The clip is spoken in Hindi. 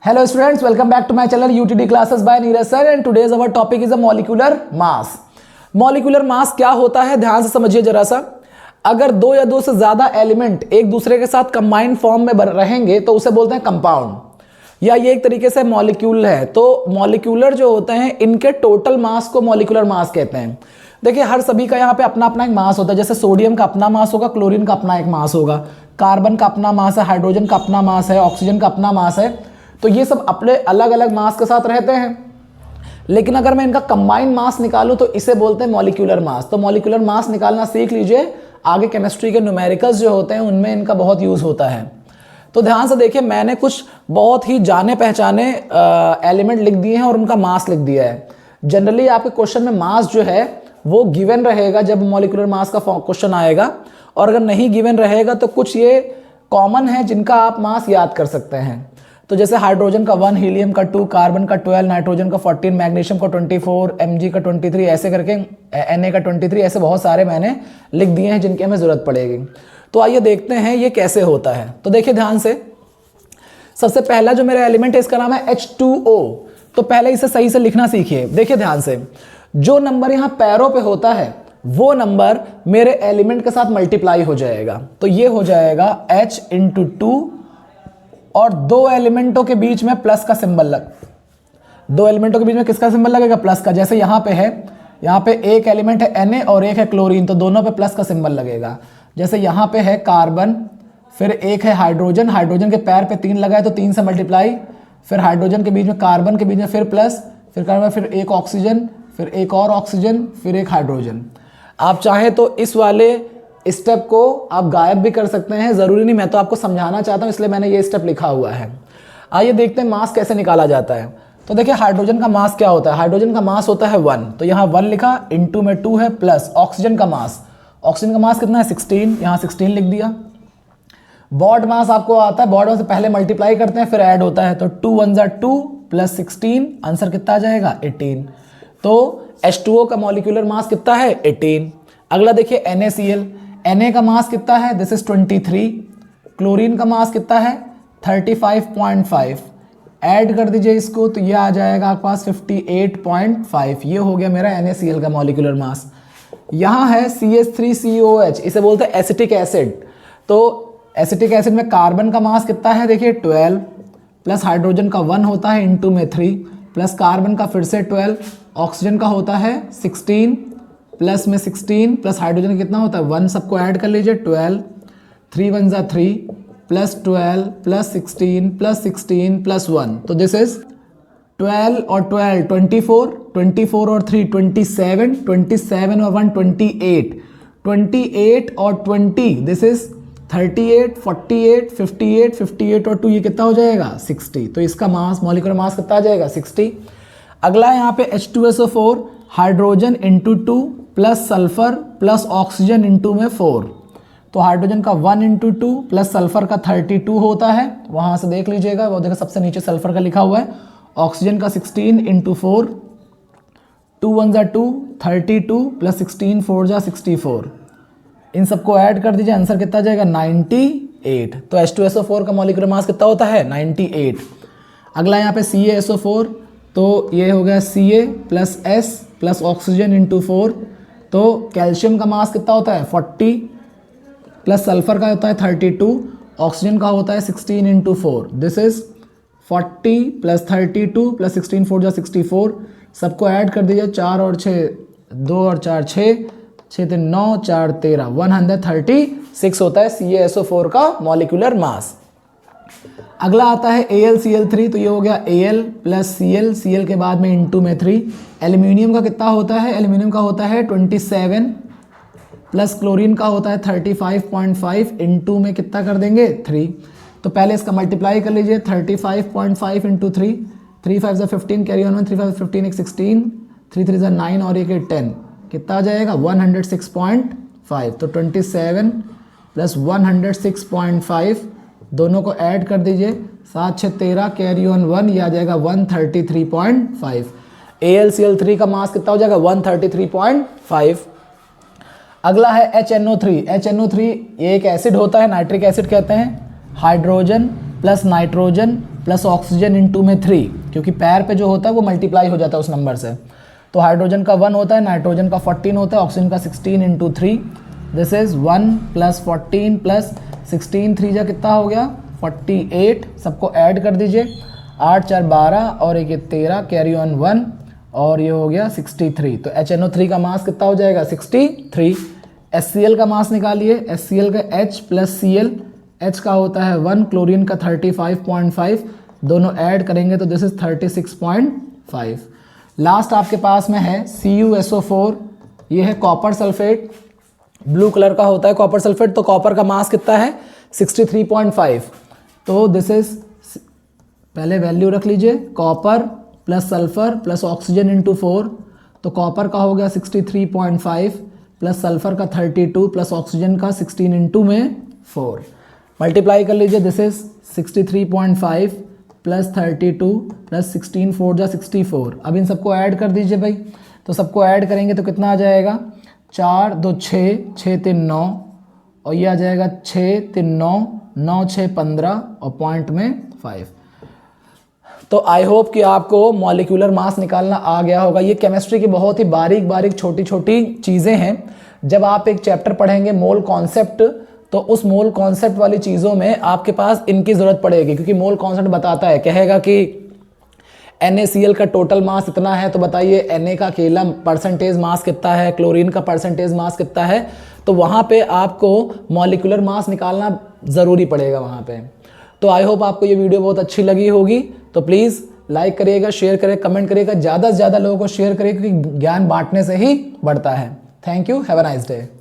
Hello students, welcome back to my channel UTD classes by Neeraj sir and today's our topic is a molecular mass. Molecular mass क्या होता है, ध्यान से समझिए जरा सा। अगर दो या दो से ज्यादा एलिमेंट एक दूसरे के साथ कंबाइंड फॉर्म में रहेंगे तो उसे बोलते हैं कंपाउंड, या ये एक तरीके से मॉलिक्यूल है। तो मॉलिक्यूलर जो होते हैं इनके टोटल मास को मॉलिक्यूलर मास कहते हैं। देखिए हर सभी का यहाँ पे अपना अपना एक मास होता है। जैसे सोडियम का अपना मास होगा, क्लोरीन का अपना एक मास होगा, कार्बन का अपना मास है, हाइड्रोजन का अपना मास है, ऑक्सीजन का अपना मास है। तो ये सब अपने अलग अलग मास के साथ रहते हैं। लेकिन अगर मैं इनका कंबाइंड मास निकालूं तो इसे बोलते हैं मॉलिक्यूलर मास। तो मॉलिक्यूलर मास निकालना सीख लीजिए, आगे केमिस्ट्री के न्यूमेरिकल्स जो होते हैं उनमें इनका बहुत यूज होता है। तो ध्यान से देखिए, मैंने कुछ बहुत ही जाने पहचाने एलिमेंट लिख दिए हैं और उनका मास लिख दिया है। जनरली आपके क्वेश्चन में मास जो है वो गिवन रहेगा जब मॉलिक्यूलर मास का क्वेश्चन आएगा, और अगर नहीं गिवन रहेगा तो कुछ ये कॉमन है जिनका आप मास याद कर सकते हैं। तो जैसे हाइड्रोजन का 1, हीलियम का 2, कार्बन का 12, नाइट्रोजन का 14, मैग्नीशियम का 24, Mg का 23, ऐसे करके Na का 23, ऐसे बहुत सारे मैंने लिख दिए हैं जिनकी हमें जरूरत पड़ेगी। तो आइए देखते हैं ये कैसे होता है। तो देखिए ध्यान से, सबसे पहला जो मेरा एलिमेंट है इसका नाम है H2O। तो पहले इसे सही से लिखना सीखिए। देखिए ध्यान से, जो नंबर यहाँ पैरों पे होता है वो नंबर मेरे एलिमेंट के साथ मल्टीप्लाई हो जाएगा। तो ये हो जाएगा H × 2 और दो एलिमेंटों के बीच में प्लस का सिंबल दो एलिमेंटों के बीच में किसका सिंबल लगेगा? प्लस का। जैसे यहाँ पे है, यहाँ पे एक एलिमेंट है Na और एक है क्लोरीन, तो दोनों पे प्लस का सिंबल लगेगा। जैसे यहाँ पे है कार्बन, फिर एक है हाइड्रोजन, हाइड्रोजन के पैर पे 3 लगा है तो 3 से मल्टीप्लाई, फिर हाइड्रोजन के बीच में कार्बन के बीच में फिर प्लस, फिर कार्बन, फिर एक ऑक्सीजन, फिर एक और ऑक्सीजन, फिर एक हाइड्रोजन। आप चाहें तो इस वाले स्टेप को आप गायब भी कर सकते हैं, जरूरी नहीं, मैं तो आपको समझाना चाहता हूं इसलिए मैंने ये स्टेप लिखा हुआ है। आइए देखते हैं मास कैसे निकाला जाता है। तो देखिए हाइड्रोजन का मास क्या होता है? हाइड्रोजन का मास होता है 1, तो यहाँ 1 लिखा, इनटू में 2 है, प्लस ऑक्सीजन का मास कितना है? 16, यहाँ 16 लिख दिया। बॉड मास आपको आता है, बॉड मास से पहले मल्टीप्लाई करते हैं फिर ऐड होता है, तो 2 1 = 2 प्लस 16, आंसर कितना आ जाएगा? 18। तो H2O का मॉलिक्यूलर मास कितना है? 18। अगला देखिए NaCl, Na का मास कितना है? This is 23। क्लोरीन का मास कितना है? 35.5। ऐड कर दीजिए इसको तो ये आ जाएगा आपके पास 58.5। ये हो गया मेरा NaCl का मॉलिक्यूलर मास। यहाँ है CH3COH, इसे बोलते हैं एसिटिक एसिड। तो एसिटिक एसिड में कार्बन का मास कितना है? देखिए 12, प्लस हाइड्रोजन का 1 होता है, इनटू में 3, प्लस कार्बन का फिर से 12, ऑक्सीजन का होता है 16, प्लस में 16, प्लस हाइड्रोजन कितना होता है? 1, सबको ऐड कर लीजिए, 12, 3 1 = 3, प्लस 12, प्लस 16, प्लस 16, प्लस 1। तो दिस इज 12 और 12 24, 24 और 3 27, 27 और 1 28, 28 और 20, दिस इज 38, 48, 58, 58 और 2 ये कितना हो जाएगा? 60। तो इसका मास, मॉलिक्यूलर मास कितना आ जाएगा? 60। अगला यहाँ पे H2SO4, hydrogen into 2 plus sulphur plus oxygen into में 4। तो हाइड्रोजन का 1 × 2 प्लस सल्फर का 32 होता है, वहां से देख लीजिएगा, वो देखो सबसे नीचे सल्फर का लिखा हुआ है। ऑक्सीजन का 16 × 4, 2 1 = 2, 32 प्लस 16 4 = 64। इन सबको ऐड कर दीजिए, आंसर कितना जाएगा? 98। तो H2SO4 का मॉलिक्यूलर मास कितना होता है? 98। अगला यहाँ पे CaSO4, तो ये हो गया Ca plus S plus oxygen into 4। तो कैल्शियम का मास कितना होता है? 40, प्लस सल्फर का होता है 32, ऑक्सीजन का होता है 16 × 4। This is 40 plus 32 plus 16 4 = 64। सबको ऐड कर दीजिए, 4 और 6, 2 और 4 6, 6 3 9, 4 13, 136 होता है CaSO4 का मॉलिक्यूलर मास। अगला आता है AlCl3, तो ये हो गया Al प्लस Cl, Cl के बाद में इंटू में 3। एल्यूमिनियम का कितना होता है? एल्यूमिनियम का होता है 27, प्लस क्लोरीन का होता है 35.5, इंटू में कितना कर देंगे? 3। तो पहले इसका मल्टीप्लाई कर लीजिए, 35.5 इंटू 3, 3 5 = 15, कैरी ऑन 3 5 15 एक 16, 3 3 = 9 और एक 10, कितना आ जाएगा? 106.5। तो 27 प्लस 106.5 दोनों को ऐड कर दीजिए, 7 6 13, कैरी ऑन 1, ये आ जाएगा 133.5। AlCl3 का मास कितना हो जाएगा? 133.5। अगला है HNO3। HNO3 ये एक एसिड होता है, नाइट्रिक एसिड कहते हैं। Hydrogen plus nitrogen plus oxygen into में 3, क्योंकि पैर पे जो होता है वो मल्टीप्लाई हो जाता है उस नंबर से। तो हाइड्रोजन का 1 होता है, नाइट्रोजन का 14 होता है, ऑक्सीजन का 16 इंटू 3, दिस इज 1 + 14 + 16, 3 जा कितना हो गया 48। सबको ऐड कर दीजिए, 8 4 12 और 1 13, कैरी ऑन 1 और ये हो गया 63। तो HNO3 का मास कितना हो जाएगा 63। HCl का मास निकालिए, HCl का H + Cl, H का होता है 1, क्लोरीन का 35.5, दोनों ऐड करेंगे तो दिस इज 36.5। लास्ट आपके पास में है CuSO4, ये है कॉपर सल्फेट, ब्लू कलर का होता है कॉपर सल्फेट। तो कॉपर का मास कितना है 63.5। तो दिस इज, पहले वैल्यू रख लीजिए, copper plus sulphur plus oxygen into 4, तो कॉपर का हो गया 63.5 प्लस सल्फर का 32 प्लस ऑक्सीजन का 16 इंटू में 4, मल्टीप्लाई कर लीजिए, दिस इज 63.5 प्लस 32 प्लस 16, 4 जा 64। अब इन सबको ऐड कर दीजिए भाई, तो सबको ऐड करेंगे तो कितना आ जाएगा 4 2 6, 6 3 9 और ये आ जाएगा 6 3 9, 9 6 15 और पॉइंट में 5। तो आई होप कि आपको मॉलिक्यूलर मास निकालना आ गया होगा। ये केमिस्ट्री की बहुत ही बारीक बारीक छोटी छोटी चीज़ें हैं। जब आप एक चैप्टर पढ़ेंगे मोल कॉन्सेप्ट, तो उस मोल कॉन्सेप्ट वाली चीज़ों में आपके पास इनकी ज़रूरत पड़ेगी, क्योंकि मोल कॉन्सेप्ट बताता है, कहेगा कि NaCl का टोटल मास इतना है, तो बताइए Na का अकेला परसेंटेज मास कितना है, क्लोरीन का परसेंटेज मास कितना है। तो वहाँ पे आपको मॉलिक्यूलर मास निकालना ज़रूरी पड़ेगा वहाँ पे। तो आई होप आपको ये वीडियो बहुत अच्छी लगी होगी। तो प्लीज़ लाइक करिएगा, शेयर करिएगा, कमेंट करिएगा, ज़्यादा से ज़्यादा लोगों को शेयर करिएगा, क्योंकि ज्ञान बांटने से ही बढ़ता है। Thank you, have a nice day.